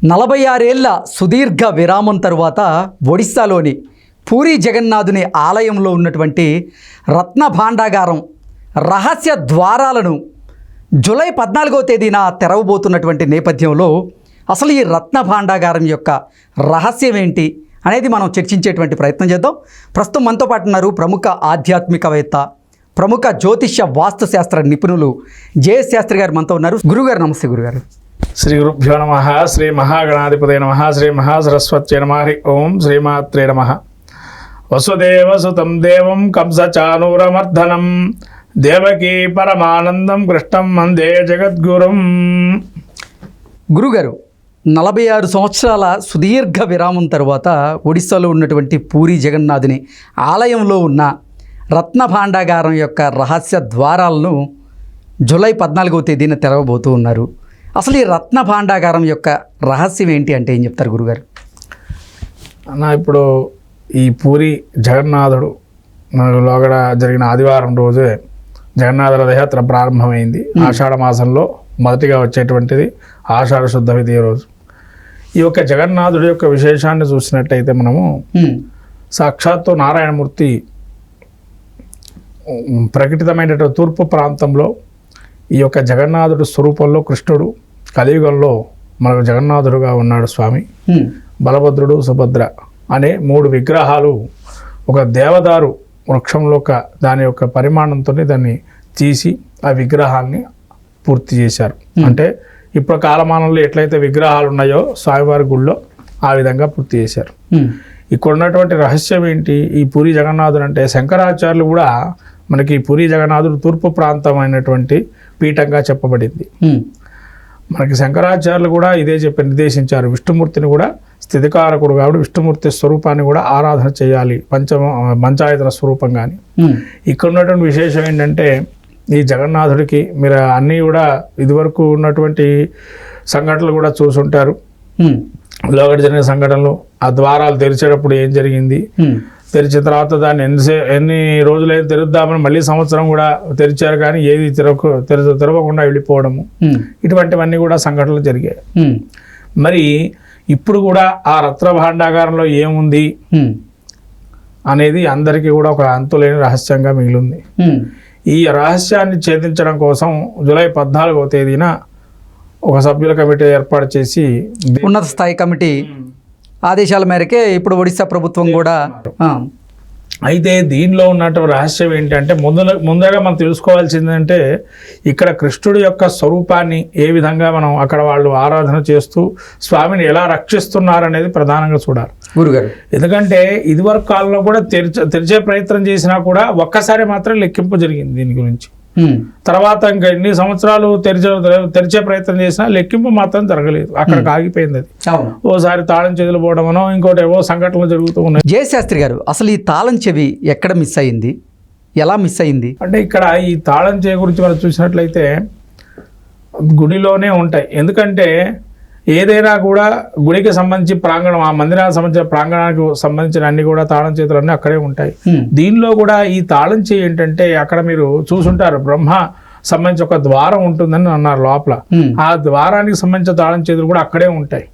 46 ఏళ్ల సుదీర్ఘ విరామం తరువాత ఒడిస్సాలోని పూరీ జగన్నాథుని ఆలయంలో ఉన్నటువంటి రత్న భాండాగారం రహస్య ద్వారాలను జూలై 14వ తేదీన తెరవబోతున్నటువంటి నేపథ్యంలో అసలు ఈ రత్న భాండాగారం యొక్క రహస్యం ఏంటి అనేది మనం చర్చించేటువంటి ప్రయత్నం చేద్దాం. ప్రస్తుతం మనతో పాటు ఉన్నారు ప్రముఖ ఆధ్యాత్మికవేత్త, ప్రముఖ జ్యోతిష్య వాస్తుశాస్త్ర నిపుణులు జేఎస్ శాస్త్రి గారు మనతో ఉన్నారు. గురుగారు నమస్తే. గురుగారు శ్రీ గురుభ్యో నమ. శ్రీ మహాగణాధిపతయ నమ. శ్రీ మహాసరస్వత్యై నమ. హరి ఓం శ్రీమాత్రే నమ. వసుదేవ సుతం దేవం కంసచానూరమర్దనం దేవకీ పరమానందం కృష్ణం వందే జగద్గురుం. గురుగారు, 46 సంవత్సరాల సుదీర్ఘ విరామం తర్వాత ఒడిస్సాలో ఉన్నటువంటి పూరీ జగన్నాథుని ఆలయంలో ఉన్న రత్న భాండాగారం యొక్క రహస్య ద్వారాలను జూలై 14వ తేదీన తెరవబోతూ ఉన్నారు. అసలు ఈ రత్న భాండాగారం యొక్క రహస్యం ఏంటి అంటే ఏం చెప్తారు గురుగారు? అన్న, ఇప్పుడు ఈ పూరి జగన్నాథుడు లోగడ జరిగిన ఆదివారం రోజే జగన్నాథ రథయాత్ర ప్రారంభమైంది. ఆషాఢ మాసంలో మొదటిగా వచ్చేటువంటిది ఆషాఢ శుద్ధ విధియ రోజు. ఈ యొక్క జగన్నాథుడి యొక్క విశేషాన్ని చూసినట్టయితే మనము సాక్షాత్తు నారాయణమూర్తి ప్రకటితమైనటువంటి తూర్పు ప్రాంతంలో ఈ యొక్క జగన్నాథుడి స్వరూపంలో కృష్ణుడు కలియుగంలో మనకు జగన్నాథుడుగా ఉన్నాడు స్వామి. బలభద్రుడు, సుభద్ర అనే 3 విగ్రహాలు ఒక దేవదారు వృక్షంలో దాని యొక్క పరిమాణంతో దాన్ని తీసి ఆ విగ్రహాన్ని పూర్తి చేశారు. అంటే ఇప్పుడు కాలమానంలో ఎట్లయితే విగ్రహాలు ఉన్నాయో స్వామివారి గుళ్ళో ఆ విధంగా పూర్తి చేశారు. ఇక్కడ ఉన్నటువంటి రహస్యం ఏంటి? ఈ పూరీ జగన్నాథుడు అంటే శంకరాచార్యులు కూడా మనకి పూరీ జగన్నాథుడు తూర్పు ప్రాంతమైనటువంటి పీఠంగా చెప్పబడింది. మనకి శంకరాచార్యులు కూడా ఇదే నిర్దేశించారు. విష్ణుమూర్తిని కూడా స్థితికారకుడు కాబట్టి విష్ణుమూర్తి స్వరూపాన్ని కూడా ఆరాధన చేయాలి, పంచాయతన స్వరూపం. కానీ ఇక్కడ ఉన్నటువంటి విశేషం ఏంటంటే ఈ జగన్నాథుడికి మీరు అన్నీ కూడా ఇదివరకు ఉన్నటువంటి సంఘటనలు కూడా చూసుంటారు. లోగడ జరిగిన సంఘటనలు, ఆ ద్వారాలు తెరిచేటప్పుడు ఏం జరిగింది, తెరిచిన తర్వాత దాన్ని ఎన్ని రోజులైనా తెరుద్దామని మళ్ళీ సంవత్సరం కూడా తెరిచారు కానీ ఏది తెరవకుండా వెళ్ళిపోవడము, ఇటువంటివన్నీ కూడా సంఘటనలు జరిగాయి. మరి ఇప్పుడు కూడా ఆ రత్న భాండాగారంలో ఏముంది అనేది అందరికీ కూడా ఒక అంతులేని రహస్యంగా మిగిలింది. ఈ రహస్యాన్ని ఛేదించడం కోసం జూలై 14వ తేదీన ఒక సభ్యుల కమిటీ ఏర్పాటు చేసి ఉన్నత స్థాయి కమిటీ ఆదేశాల మేరకే ఇప్పుడు ఒడిశా ప్రభుత్వం కూడా అయితే దీనిలో ఉన్నటువంటి రహస్యం ఏంటంటే ముందుగా మనం తెలుసుకోవాల్సిందంటే ఇక్కడ కృష్ణుడి యొక్క స్వరూపాన్ని ఏ విధంగా మనం అక్కడ వాళ్ళు ఆరాధన చేస్తూ స్వామిని ఎలా రక్షిస్తున్నారనేది ప్రధానంగా చూడాలి గురుగారు. ఎందుకంటే ఇదివరకు కాలంలో కూడా తెరిచే ప్రయత్నం చేసినా కూడా ఒక్కసారి మాత్రం లెక్కింపు జరిగింది దీని గురించి. తర్వాత ఇంకా ఎన్ని సంవత్సరాలు తెరిచే ప్రయత్నం చేసినా లెక్కింపు మాత్రం జరగలేదు, అక్కడికి ఆగిపోయింది. అది ఓసారి తాళం చెవులు పోవడమనో ఇంకోటి ఏవో సంఘటనలు జరుగుతూ ఉన్నాయి. జయశాస్త్రి గారు, అసలు ఈ తాళం చెవి ఎక్కడ మిస్ అయింది, ఎలా మిస్ అయింది? అంటే ఇక్కడ ఈ తాళం చెవి గురించి మనం చూసినట్లయితే గుడిలోనే ఉంటాయి. ఎందుకంటే ఏదైనా కూడా గుడికి సంబంధించి ప్రాంగణం, ఆ మందిరానికి సంబంధించిన ప్రాంగణానికి సంబంధించిన అన్ని కూడా తాళం చేతులు అన్నీ అక్కడే ఉంటాయి. దీనిలో కూడా ఈ తాళం చేయి ఏంటంటే అక్కడ మీరు చూసుంటారు, బ్రహ్మ సంబంధించి ఒక ద్వారం ఉంటుందని అన్నారు లోపల. ఆ ద్వారానికి సంబంధించిన తాళం చేతులు కూడా అక్కడే ఉంటాయి.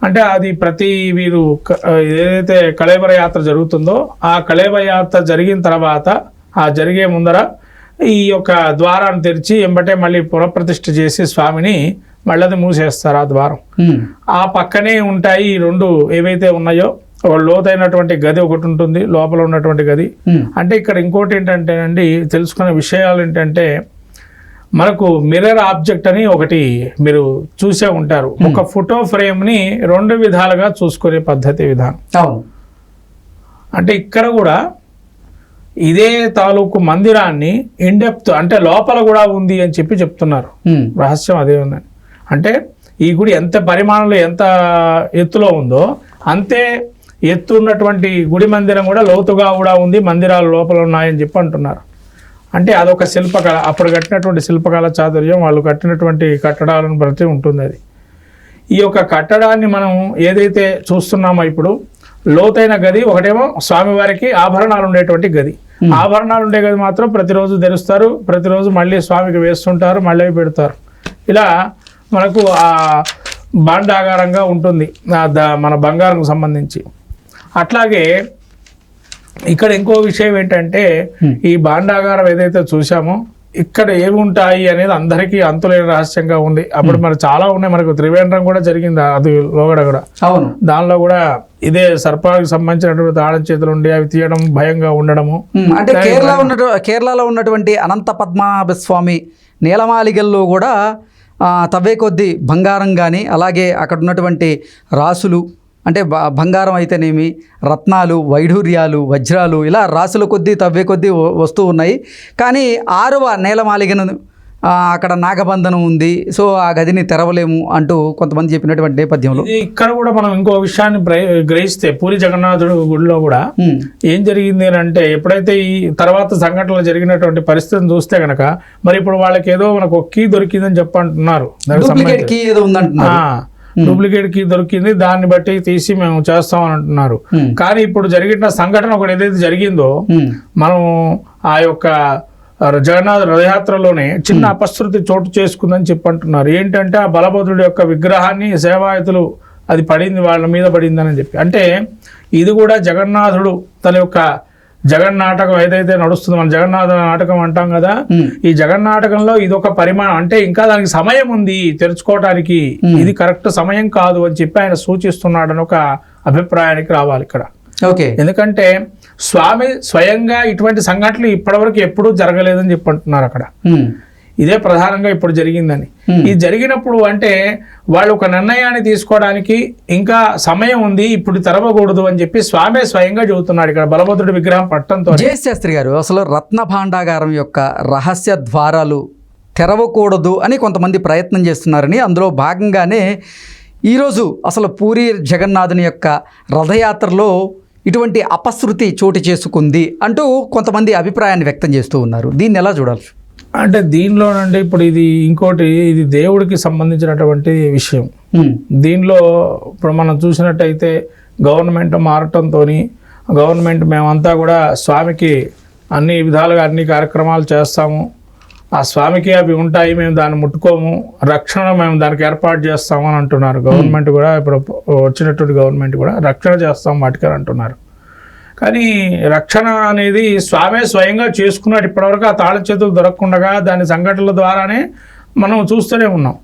అంటే అది ప్రతి వీరు ఏదైతే కళేబర యాత్ర జరుగుతుందో ఆ కళేబర యాత్ర జరిగిన తర్వాత ఆ జరిగే ముందర ఈ యొక్క ద్వారాన్ని తెరిచి ఎంబటే మళ్ళీ పునఃప్రతిష్ఠ చేసి స్వామిని మళ్ళీ అది మూసేస్తారు ఆ ద్వారం. ఆ పక్కనే ఉంటాయి ఈ 2 ఏవైతే ఉన్నాయో, ఒక లోతైనటువంటి గది ఒకటి ఉంటుంది, లోపల ఉన్నటువంటి గది. అంటే ఇక్కడ ఇంకోటి ఏంటంటేనండి తెలుసుకునే విషయాలు ఏంటంటే మనకు మిర్రర్ ఆబ్జెక్ట్ అని ఒకటి మీరు చూసే ఉంటారు. ఒక ఫోటో ఫ్రేమ్ని 2 విధాలుగా చూసుకునే పద్ధతి విధానం. అంటే ఇక్కడ కూడా ఇదే తాలూకు మందిరాన్ని ఇన్డెప్త్ అంటే లోపల కూడా ఉంది అని చెప్తున్నారు. రహస్యం అదే ఉందని. అంటే ఈ గుడి ఎంత పరిమాణంలో ఎంత ఎత్తులో ఉందో అంతే ఎత్తు ఉన్నటువంటి గుడి మందిరం కూడా లోతుగా కూడా ఉంది, మందిరాలు లోపల ఉన్నాయని అంటున్నారు. అంటే అదొక శిల్పకళ, అప్పుడు కట్టినటువంటి శిల్పకళ చాతుర్యం, వాళ్ళు కట్టినటువంటి కట్టడాలను బట్టి ఉంటుంది అది. ఈ యొక్క కట్టడాన్ని మనం ఏదైతే చూస్తున్నామో ఇప్పుడు లోతైన గది ఒకటేమో స్వామివారికి ఆభరణాలు ఉండేటువంటి గది. ఆభరణాలు ఉండే గది మాత్రం ప్రతిరోజు తెరుస్తారు, ప్రతిరోజు మళ్ళీ స్వామికి వేస్తుంటారు, మళ్ళీ పెడతారు. ఇలా మనకు ఆ భాండాగారంగా ఉంటుంది మన బంగారం సంబంధించి. అట్లాగే ఇక్కడ ఇంకో విషయం ఏంటంటే ఈ భాండాగారం ఏదైతే చూసామో ఇక్కడ ఏమి ఉంటాయి అనేది అందరికీ అంతులేని రహస్యంగా ఉంది. అప్పుడు మరి చాలా ఉన్నాయి, మనకు త్రివేంద్రం కూడా జరిగింది అది లోగడ కూడా. అవును, దానిలో కూడా ఇదే సర్పాలకు సంబంధించినటువంటి తాళం చేతులు ఉండి అవి తీయడం భయంగా ఉండడము. అంటే కేరళలో ఉన్నటువంటి అనంత పద్మనాభస్వామి నీలమాలిగల్లో కూడా తవ్వే కొద్దీ బంగారం కానీ అలాగే అక్కడ ఉన్నటువంటి రాసులు అంటే బంగారం అయితేనేమి రత్నాలు వైఢూర్యాలు వజ్రాలు ఇలా రాసుల కొద్దీ తవ్వే కొద్దీ వస్తూ ఉన్నాయి. కానీ 6వ నేలమాలిగను అక్కడ నాగబంధనం ఉంది, సో ఆ గదిని తెరవలేము అంటూ కొంతమంది చెప్పినటువంటి నేపథ్యంలో ఇక్కడ కూడా మనం ఇంకో విషయాన్ని గ్రహిస్తే పూరి జగన్నాథుడు గుడిలో కూడా ఏం జరిగింది అంటే ఎప్పుడైతే ఈ తర్వాత సంఘటనలు జరిగినటువంటి పరిస్థితిని చూస్తే గనక మరి ఇప్పుడు వాళ్ళకి ఏదో మనకు ఒక కీ దొరికిందని చెప్పంటున్నారు, డూప్లికేట్ కీ దొరికింది, దాన్ని బట్టి తీసి మేము చేస్తామని అంటున్నారు. కానీ ఇప్పుడు జరిగిన సంఘటన ఒకటి ఏదైతే జరిగిందో మనం ఆ యొక్క జగన్నాథ రథయాత్రలోనే చిన్న అపశృతి చోటు చేసుకుందని చెప్పంటున్నారు. ఏంటంటే ఆ బలభద్రుడి యొక్క విగ్రహాన్ని సేవాయతులు అది పడింది, వాళ్ళ మీద పడిందని చెప్పి. అంటే ఇది కూడా జగన్నాథుడు తన యొక్క జగన్నాటకం ఏదైతే నడుస్తుందో, మన జగన్నాథ నాటకం అంటాం కదా, ఈ జగన్నాటకంలో ఇది ఒక పరిమాణం. అంటే ఇంకా దానికి సమయం ఉంది తెరుచుకోవటానికి, ఇది కరెక్ట్ సమయం కాదు అని చెప్పి ఆయన సూచిస్తున్నాడని ఒక అభిప్రాయానికి రావాలి ఇక్కడ. ఓకే, ఎందుకంటే స్వామి స్వయంగా ఇటువంటి సంఘటనలు ఇప్పటివరకు ఎప్పుడూ జరగలేదని చెప్పి అంటున్నారు అక్కడ. ఇదే ప్రధానంగా ఇప్పుడు జరిగిందని. ఇది జరిగినప్పుడు అంటే వాళ్ళు ఒక నిర్ణయాన్ని తీసుకోవడానికి ఇంకా సమయం ఉంది, ఇప్పుడు తెరవకూడదు అని చెప్పి స్వామి స్వయంగా చెబుతున్నాడు ఇక్కడ బలభద్రుడి విగ్రహం పట్టడంతో. జయశాస్త్రి గారు, అసలు రత్న భాండాగారం యొక్క రహస్య ద్వారాలు తెరవకూడదు అని కొంతమంది ప్రయత్నం చేస్తున్నారని, అందులో భాగంగానే ఈరోజు అసలు పూరి జగన్నాథుని యొక్క రథయాత్రలో ఇటువంటి అపశృతి చోటు చేసుకుంది అంటూ కొంతమంది అభిప్రాయాన్ని వ్యక్తం చేస్తూ ఉన్నారు. దీన్ని ఎలా చూడాలి? అంటే దీనిలోనండి ఇప్పుడు ఇది ఇంకోటి, ఇది దేవుడికి సంబంధించినటువంటి విషయం. దీనిలో ఇప్పుడు మనం చూసినట్టయితే గవర్నమెంట్ మారటంతో గవర్నమెంట్ మేమంతా కూడా స్వామికి అన్ని విధాలుగా అన్ని కార్యక్రమాలు చేస్తాము, ఆ స్వామికి అవి ఉంటాయి, మేము దాన్ని ముట్టుకోము, రక్షణ మేము దానికి ఏర్పాటు చేస్తాము అని అంటున్నారు. గవర్నమెంట్ కూడా ఇప్పుడు వచ్చినటువంటి గవర్నమెంట్ కూడా రక్షణ చేస్తాం వాటికి అంటున్నారు. కానీ రక్షణ అనేది స్వామే స్వయంగా చేసుకున్నాడు. ఇప్పటివరకు ఆ తాళం చేతులు దొరకకుండా దాని సంఘటనల ద్వారానే మనం చూస్తూనే ఉన్నాం.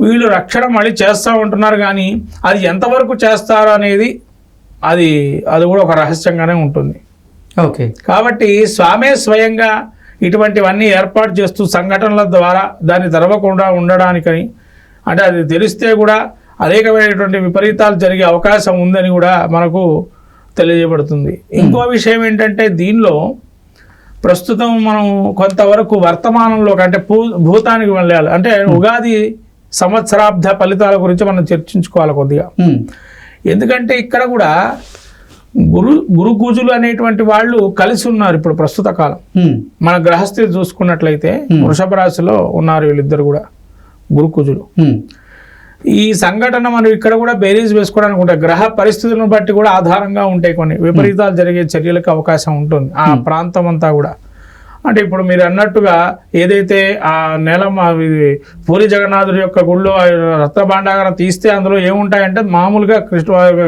వీళ్ళు రక్షణ మళ్ళీ చేస్తూ ఉంటున్నారు, కానీ అది ఎంతవరకు చేస్తారు అనేది అది కూడా ఒక రహస్యంగానే ఉంటుంది. ఓకే, కాబట్టి స్వామే స్వయంగా ఇటువంటివన్నీ ఏర్పాటు చేస్తూ సంఘటనల ద్వారా దాన్ని తెరవకుండా ఉండడానికని, అంటే అది తెలిస్తే కూడా అనేకమైనటువంటి విపరీతాలు జరిగే అవకాశం ఉందని కూడా మనకు తెలియజేయబడుతుంది. ఇంకో విషయం ఏంటంటే దీనిలో ప్రస్తుతం మనం కొంతవరకు వర్తమానంలో అంటే భూతానికి వెళ్ళాలి. అంటే ఉగాది సంవత్సరాబ్ద ఫలితాల గురించి మనం చర్చించుకోవాలి కొద్దిగా. ఎందుకంటే ఇక్కడ కూడా గురుకుజులు అనేటువంటి వాళ్ళు కలిసి ఉన్నారు ఇప్పుడు ప్రస్తుత కాలం. మన గ్రహస్థితి చూసుకున్నట్లయితే వృషభ రాశిలో ఉన్నారు వీళ్ళిద్దరు కూడా గురుకుజులు. ఈ సంఘటన మనం ఇక్కడ కూడా బేరీజ్ వేసుకోవడానికి ఉంటాయి. గ్రహ పరిస్థితులను బట్టి కూడా ఆధారంగా ఉంటాయి, కొన్ని విపరీతాలు జరిగే చర్యలకు అవకాశం ఉంటుంది ఆ ప్రాంతం అంతా కూడా. అంటే ఇప్పుడు మీరు అన్నట్టుగా ఏదైతే ఆ పూరి జగన్నాథుడి యొక్క గుళ్ళో రత్న భాండాగారం తీస్తే అందులో ఏముంటాయంటే మామూలుగా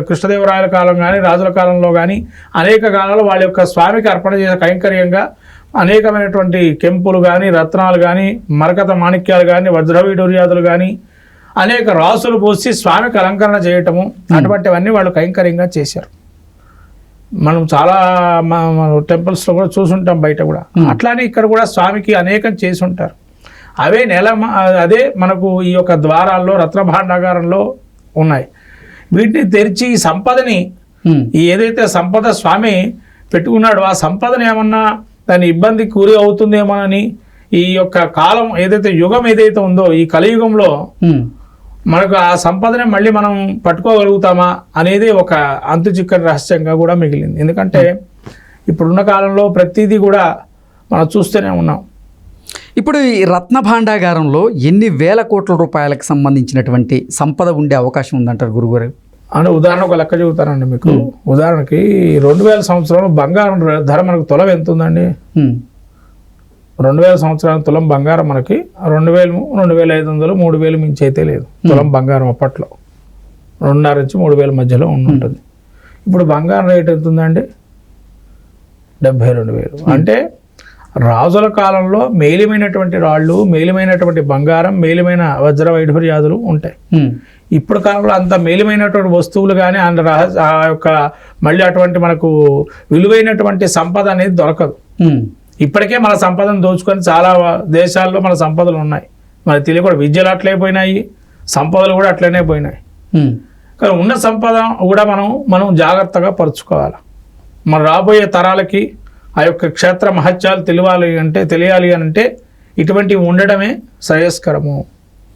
కృష్ణదేవరాయల కాలం కానీ రాజుల కాలంలో కానీ అనేక కాలంలో వాళ్ళ యొక్క స్వామికి అర్పణ చేసే కైంకర్యంగా అనేకమైనటువంటి కెంపులు కానీ రత్నాలు కానీ మరకత మాణిక్యాలు కానీ వజ్రవైఢూర్యాదులు కానీ అనేక రాసులు పోసి స్వామికి అలంకరణ చేయటము అటువంటివన్నీ వాళ్ళు కైంకర్యంగా చేశారు. మనం చాలా టెంపుల్స్లో కూడా చూసుంటాం, బయట కూడా. అట్లానే ఇక్కడ కూడా స్వామికి అనేకం చేసి ఉంటారు. అదే మనకు ఈ యొక్క ద్వారాల్లో రత్న భాండాగారంలో ఉన్నాయి. వీటిని తెరిచి ఈ సంపదని ఏదైతే సంపద స్వామి పెట్టుకున్నాడో ఆ సంపదని ఏమన్నా దాని ఇబ్బందికి గురి అవుతుందేమోనని ఈ యొక్క కాలం ఏదైతే యుగం ఏదైతే ఉందో ఈ కలియుగంలో మనకు ఆ సంపదనే మళ్ళీ మనం పట్టుకోగలుగుతామా అనేది ఒక అంతుచిక్కని రహస్యంగా కూడా మిగిలింది. ఎందుకంటే ఇప్పుడున్న కాలంలో ప్రతిదీ కూడా మనం చూస్తూనే ఉన్నాం. ఇప్పుడు ఈ రత్న భాండాగారంలో ఎన్ని వేల కోట్ల రూపాయలకు సంబంధించినటువంటి సంపద ఉండే అవకాశం ఉందంటారు గురుగారు? అంటే ఉదాహరణ ఒక లెక్క చెబుతానండి మీకు. ఉదాహరణకి 2000 సంవత్సరంలో బంగారం ధర మనకు తొలవ ఎంత ఉందండి? 2000 సంవత్సరాల తులం బంగారం మనకి 2000, 2500, 3000 మించి అయితే లేదు తులం బంగారం అప్పట్లో. 2.5 నుంచి 3000 మధ్యలో ఉంటుంది. ఇప్పుడు బంగారం రేట్ ఎంత ఉందండి? 72,000. అంటే రాజుల కాలంలో మేలిమైనటువంటి రాళ్ళు, మేలిమైనటువంటి బంగారం, మేలిమైన వజ్ర వైఢూర్యాదులు ఉంటాయి. ఇప్పుడు కాలంలో అంత మేలిమైనటువంటి వస్తువులు కానీ ఆ యొక్క మళ్ళీ అటువంటి మనకు విలువైనటువంటి సంపద అనేది దొరకదు. ఇప్పటికే మన సంపదను దోచుకొని చాలా దేశాల్లో మన సంపదలు ఉన్నాయి. మనకు తెలియకుండా విద్యలు అట్లే పోయినాయి, సంపదలు కూడా అట్లనే పోయినాయి. కానీ ఉన్న సంపద కూడా మనం జాగ్రత్తగా పరుచుకోవాలి. మన రాబోయే తరాలకి ఆ యొక్క క్షేత్ర మహత్యాలు తెలియాలి అంటే ఇటువంటివి ఉండడమే శ్రేయస్కరము.